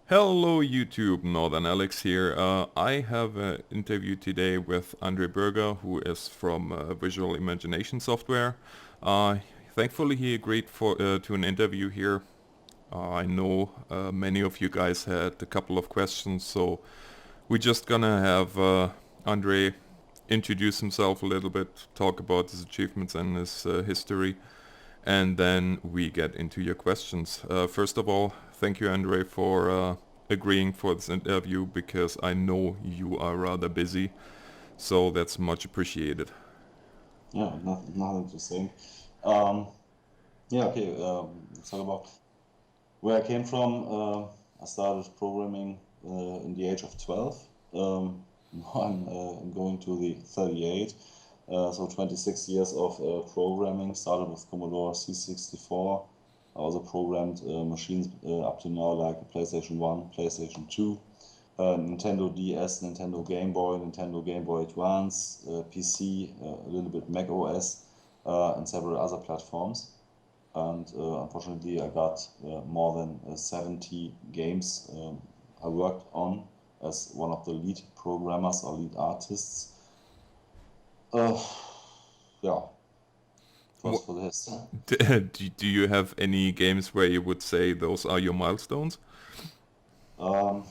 Hello YouTube, NorthernAlex here. I have an interview today with Andre Buerger, who is from Visual Imagination Software. Uh, Thankfully he agreed to an interview here. I know many of you guys had a couple of questions, so we're just gonna have Andre introduce himself a little bit, talk about his achievements and his history, and then we get into your questions. First of all, thank you, Andre, for agreeing for this interview because I know you are rather busy, so that's much appreciated. Yeah, nothing to say. Um, yeah, okay. Let's talk about where I came from. I started programming in the age of 12. Now I'm going to the 38. So 26 years of programming. Started with Commodore C64. I also programmed machines up to now like a PlayStation 1, PlayStation 2. Nintendo DS, Nintendo Game Boy, Nintendo Game Boy Advance, PC, a little bit Mac OS, and several other platforms. And unfortunately, I got more than 70 games I worked on as one of the lead programmers or lead artists. Uh, yeah, Wha- first for this. do you have any games where you would say those are your milestones? Um,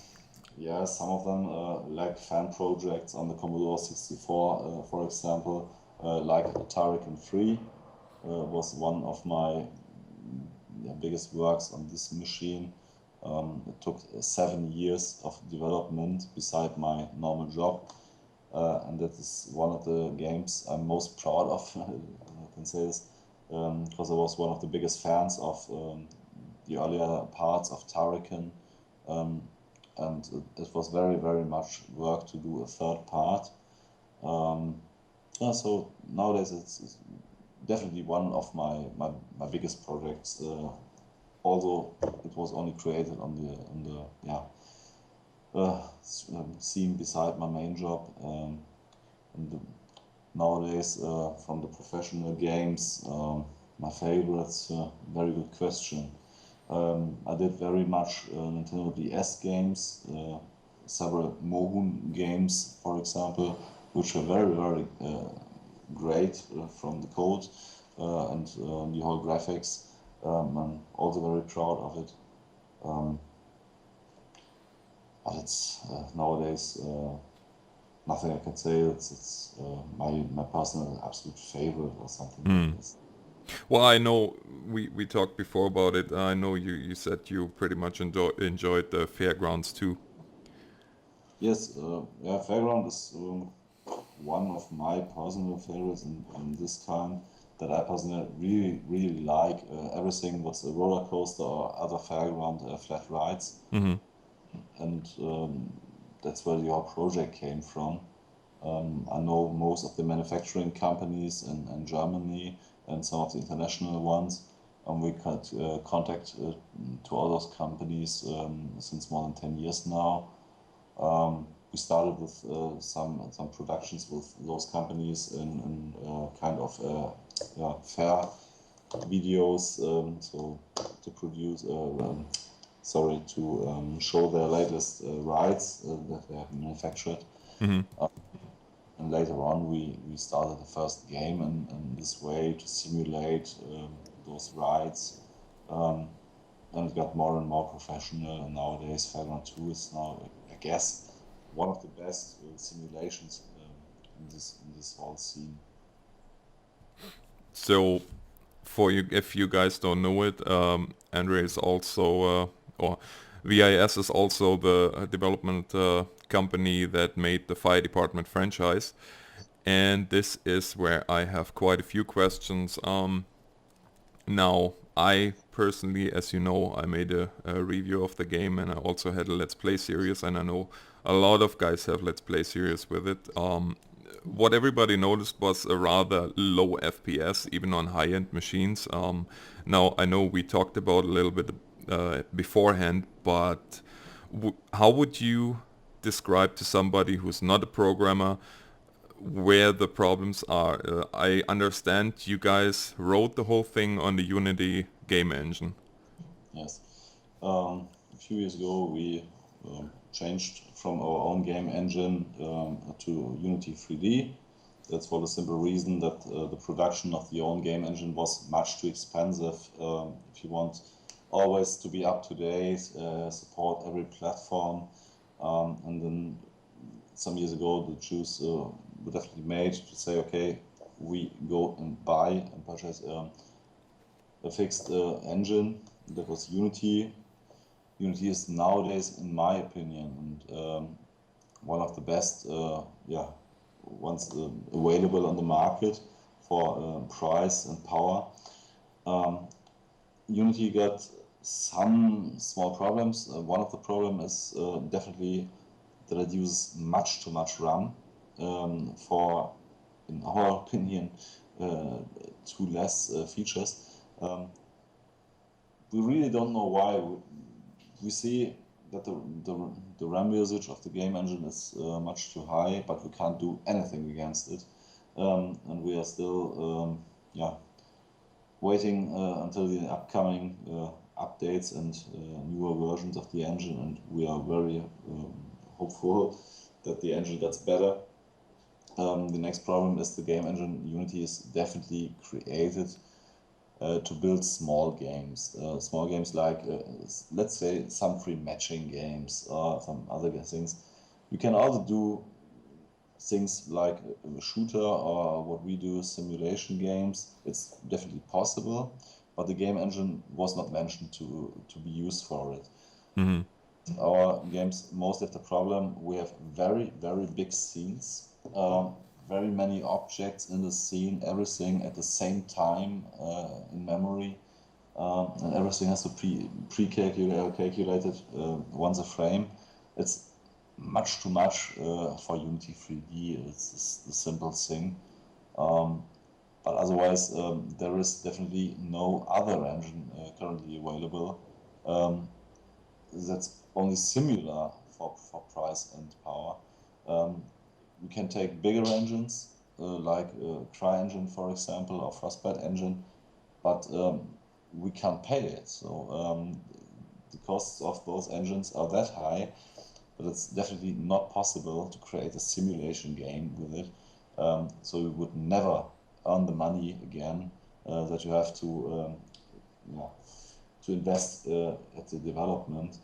yeah, some of them, like fan projects on the Commodore 64, for example, like Turrican 3, was one of my biggest works on this machine. It took 7 years of development beside my normal job, and that is one of the games I'm most proud of. I can say this because I was one of the biggest fans of the earlier parts of Turrican, um, and it was very, very much work to do a third part. Um, yeah, so nowadays it's definitely one of my biggest projects. Although it was only created on the scene beside my main job. And nowadays, from the professional games, my favorites. Very good question. I did very much Nintendo DS games, several Mohun games, for example, which were very, very great from the code and the whole graphics. I'm also very proud of it. Um, but it's nowadays nothing I can say. It's my personal absolute favorite or something like Hmm. this. Well, I know we talked before about it. I know you said you pretty much enjoyed the fairgrounds too. Yes, yeah, Fairground is one of my personal favorites in this kind that I personally really like. Everything what's a roller coaster or other fairground flat rides, Hmm. and that's where your project came from. I know most of the manufacturing companies in Germany and some of the international ones. We got contact to all those companies since more than 10 years now. We started with some productions with those companies in kind of yeah, fair videos, so to produce, sorry, to show their latest rides that they have manufactured. Hmm. And later on, we started the first game in this way to simulate those rides. Um, and it got more and more professional. And nowadays, Fairground 2 is now, I guess, one of the best simulations in this whole scene. So for you, if you guys don't know it, Andre is also, or VIS is also the development company that made the fire department franchise. And this is where I have quite a few questions. Now, I personally, as you know, I made a review of the game and I also had a Let's Play series, and I know a lot of guys have Let's Play series with it. What everybody noticed was a rather low FPS, even on high-end machines. Now, I know we talked about a little bit beforehand, but how would you describe to somebody who's not a programmer where the problems are? I understand you guys wrote the whole thing on the Unity game engine. Yes. few years ago, we changed from our own game engine to Unity 3D. That's for the simple reason that the production of the own game engine was much too expensive. If you want always to be up to date, support every platform, and then some years ago the choice were definitely made to say, okay, we go and buy and purchase a fixed engine. That was Unity. Unity is nowadays, in my opinion, and one of the best ones available on the market for price and power. Unity got some small problems. One of the problems is definitely that it uses much too much RAM for, in our opinion, too less features. We really don't know why. We see that the RAM usage of the game engine is much too high, but we can't do anything against it. And we are still waiting until the upcoming updates and newer versions of the engine, and we are very hopeful that the engine gets better. The next problem is the game engine Unity is definitely created to build small games like let's say some free matching games or some other things. You can also do things like a shooter or what we do, simulation games. It's definitely possible, but the game engine was not mentioned to be used for it. Mm-hmm. Our games mostly have the problem, we have very, very big scenes, very many objects in the scene, everything at the same time in memory, and everything has to pre-calculated once a frame. It's much too much for Unity 3D. It's the simple thing. But otherwise, there is definitely no other engine currently available that's only similar for price and power. We can take bigger engines like CryEngine, for example, or Frostbite engine, but we can't pay it. So the costs of those engines are that high, but it's definitely not possible to create a simulation game with it. So you would never earn the money again that you have to invest at the development.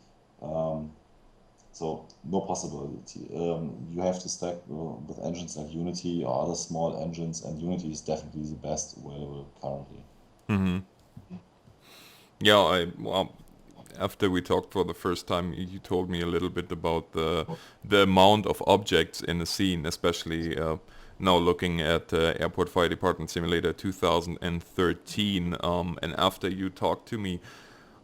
So no possibility. You have to stack with engines like Unity or other small engines, and Unity is definitely the best available currently. Mm-hmm. Yeah, after we talked for the first time, you told me a little bit about the amount of objects in the scene, especially now looking at Airport Fire Department Simulator 2013. And after you talked to me,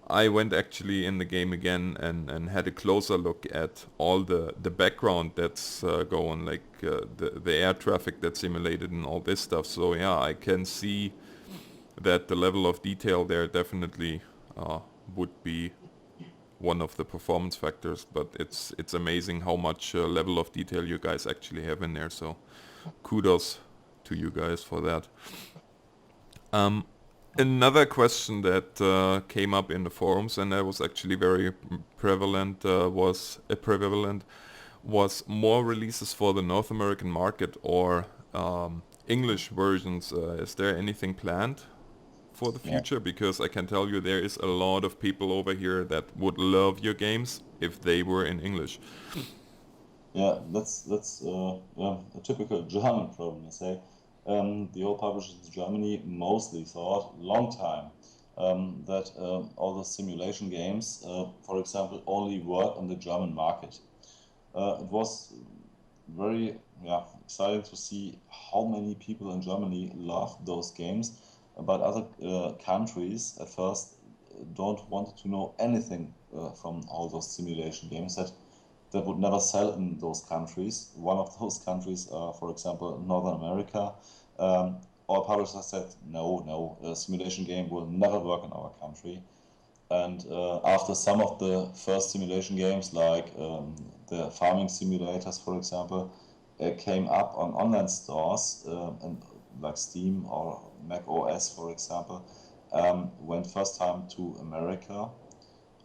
I went actually in the game again and had a closer look at all the background that's going, like the air traffic that's simulated and all this stuff. So yeah, I can see that the level of detail there definitely would be one of the performance factors, but it's amazing how much level of detail you guys actually have in there, so kudos to you guys for that. Another question that came up in the forums, and that was actually very prevalent, was more releases for the North American market or English versions. Is there anything planned for the future? Because I can tell you there is a lot of people over here that would love your games if they were in English. Yeah, that's a typical German problem, I say. The old publishers in Germany mostly thought, long time, that all the simulation games, for example, only work on the German market. It was very exciting to see how many people in Germany love those games, but other countries at first don't want to know anything from all those simulation games that would never sell in those countries. One of those countries, for example, Northern America. All publishers said, no, a simulation game will never work in our country. And after some of the first simulation games, like the farming simulators, for example, came up on online stores, and like Steam or Mac OS, for example, went first time to America.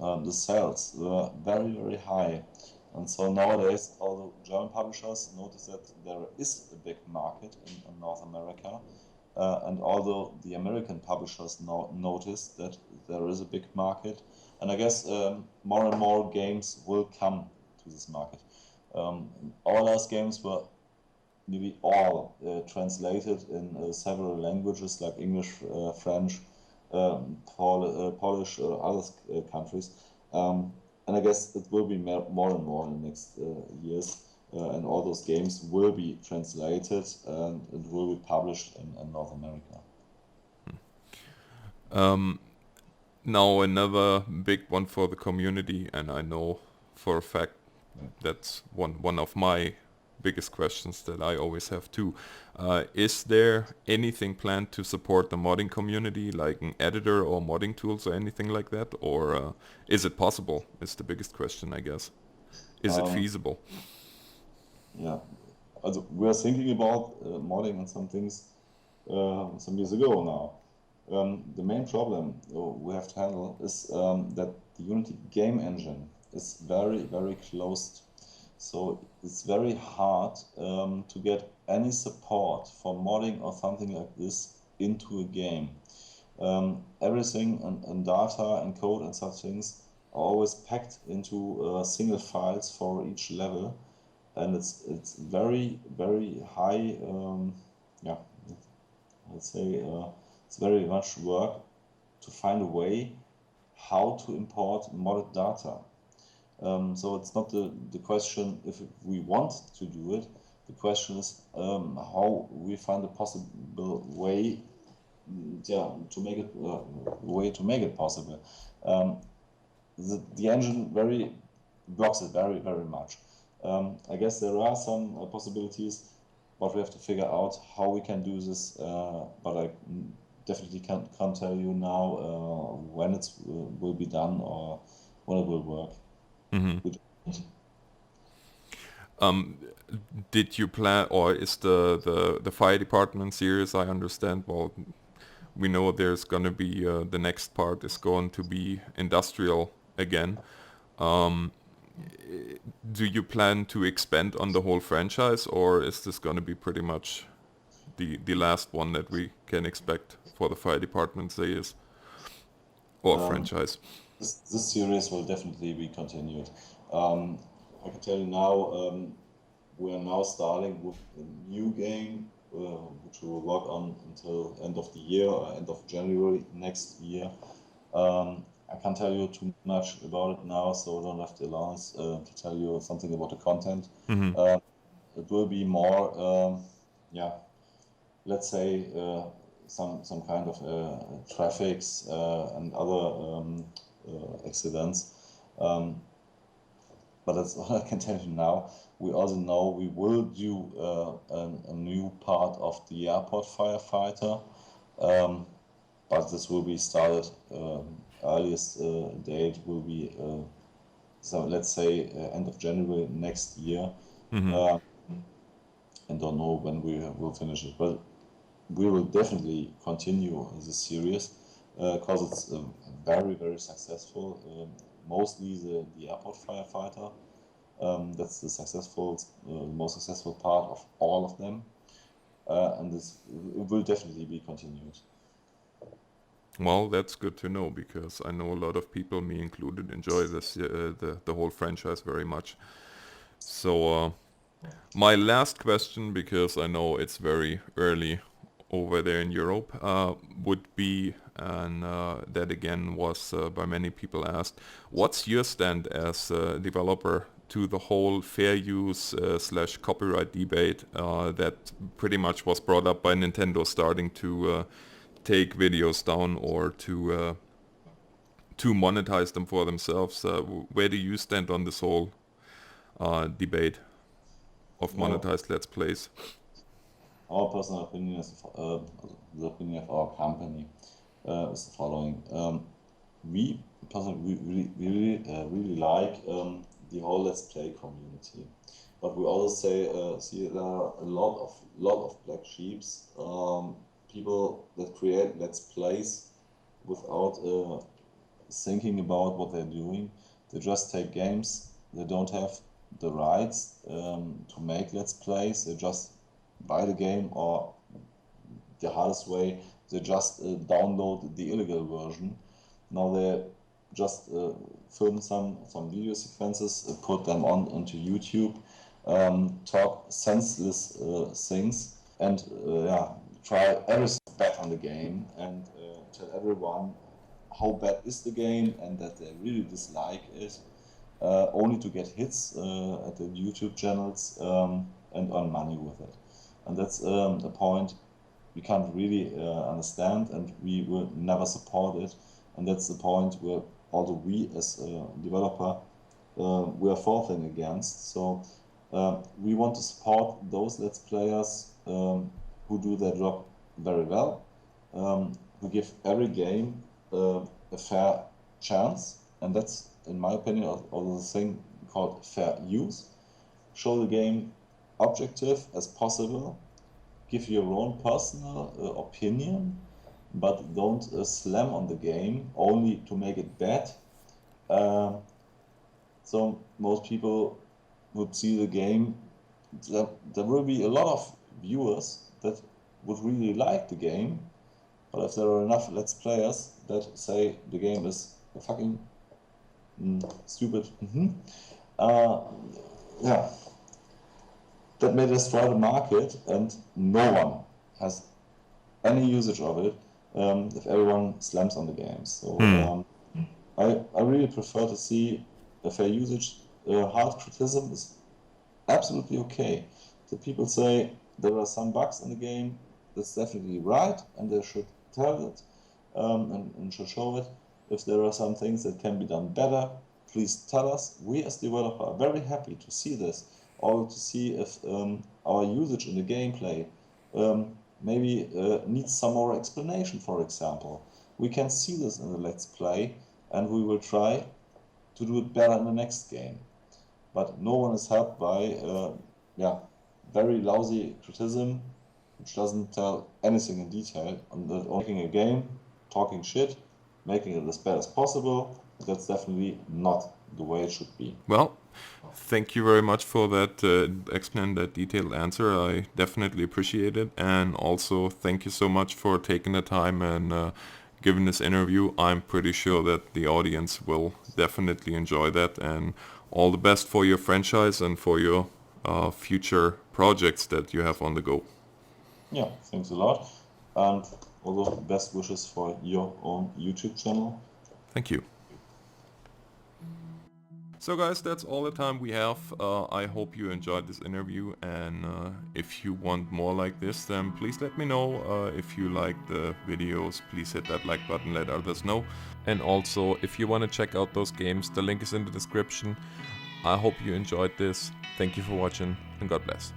the sales were very, very high. And so nowadays, all the German publishers notice that there is a big market in North America. And although the American publishers notice that there is a big market, and I guess more and more games will come to this market. Our last games were nearly all translated in several languages like English, French, Polish, other countries. And I guess it will be more and more in the next years. And all those games will be translated and it will be published in North America. Now another big one for the community, and I know for a fact that's one of my biggest questions that I always have too. Is there anything planned to support the modding community, like an editor or modding tools or anything like that? Or is it possible? It's the biggest question, I guess. Is it feasible? Yeah, also we are thinking about modding and some things some years ago now. The main problem we have to handle is that the Unity game engine is very, very closed. So it's very hard to get any support for modding or something like this into a game. Everything and data and code and such things are always packed into single files for each level. And it's very, very high, yeah, let's say it's very much work to find a way how to import modded data. So it's not the question if we want to do it, the question is how we find a possible way, to make it possible. The engine blocks it very, very much. I guess there are some possibilities, but we have to figure out how we can do this. But I definitely can't tell you now when it will be done or when it will work. Did you plan, or is the fire department series? I understand. Well, we know there's going to be the next part is going to be industrial again. Do you plan to expand on the whole franchise, or is this going to be pretty much the last one that we can expect for the fire department series or franchise? This series will definitely be continued. I can tell you now, we are now starting with a new game, which we will work on until end of the year, end of January next year. I can't tell you too much about it now, so I don't have the allowance to tell you something about the content. It will be more, let's say some kind of traffics and other accidents. But that's all I can tell you now. We also know we will do a new part of the airport firefighter, but this will be started. Earliest date will be so let's say end of January next year. And don't know when we will finish it, but we will definitely continue this series because it's very, very successful. Mostly the airport firefighter. That's the most successful part of all of them, and it will definitely be continued. Well, that's good to know, because I know a lot of people, me included, enjoy this the whole franchise very much. So my last question, because I know it's very early over there in Europe, would be, and that again was by many people asked, what's your stand as a developer to the whole fair use / copyright debate that pretty much was brought up by Nintendo starting to take videos down or to monetize them for themselves? Where do you stand on this whole debate of monetized Let's Plays? Our personal opinion is the opinion of our company is the following. We personally really like the whole Let's Play community, but we also see there are a lot of black sheeps, people that create Let's Plays without thinking about what they're doing. They just take games. They don't have the rights to make Let's Plays. They just buy the game, or the hardest way, they just download the illegal version. Now they just film some video sequences, put them onto YouTube, talk senseless things, and try everything bad on the game, and tell everyone how bad is the game and that they really dislike it, only to get hits at the YouTube channels and earn money with it. And that's a point we can't really understand, and we will never support it. And that's the point where also we as a developer we are fighting against. So we want to support those Let's Players who do their job very well, who give every game a fair chance, and that's, in my opinion, also the thing called fair use. Show the game objective as possible, give your own personal opinion, but don't slam on the game only to make it bad. So most people would see the game, there will be a lot of viewers that would really like the game, but if there are enough Let's Players that say the game is fucking stupid, that may destroy the market, and no one has any usage of it if everyone slams on the game. So I really prefer to see a fair usage. Hard criticism is absolutely okay. The people say there are some bugs in the game, that's definitely right, and they should tell it and should show it. If there are some things that can be done better, please tell us. We as developer are very happy to see this, or to see if our usage in the gameplay maybe needs some more explanation, for example. We can see this in the Let's Play, and we will try to do it better in the next game. But no one is helped by very lousy criticism, which doesn't tell anything in detail. And making a game, talking shit, making it as bad as possible, that's definitely not the way it should be. Well, thank you very much for that explain that detailed answer. I definitely appreciate it, and also thank you so much for taking the time and giving this interview. I'm pretty sure that the audience will definitely enjoy that, and all the best for your franchise and for your future projects that you have on the go. Yeah, thanks a lot, and also best wishes for your own YouTube channel. Thank you. So guys, that's all the time we have. I hope you enjoyed this interview, and if you want more like this, then please let me know. If you like the videos, please hit that like button, let others know. And also, if you want to check out those games, the link is in the description. I hope you enjoyed this. Thank you for watching, and God bless.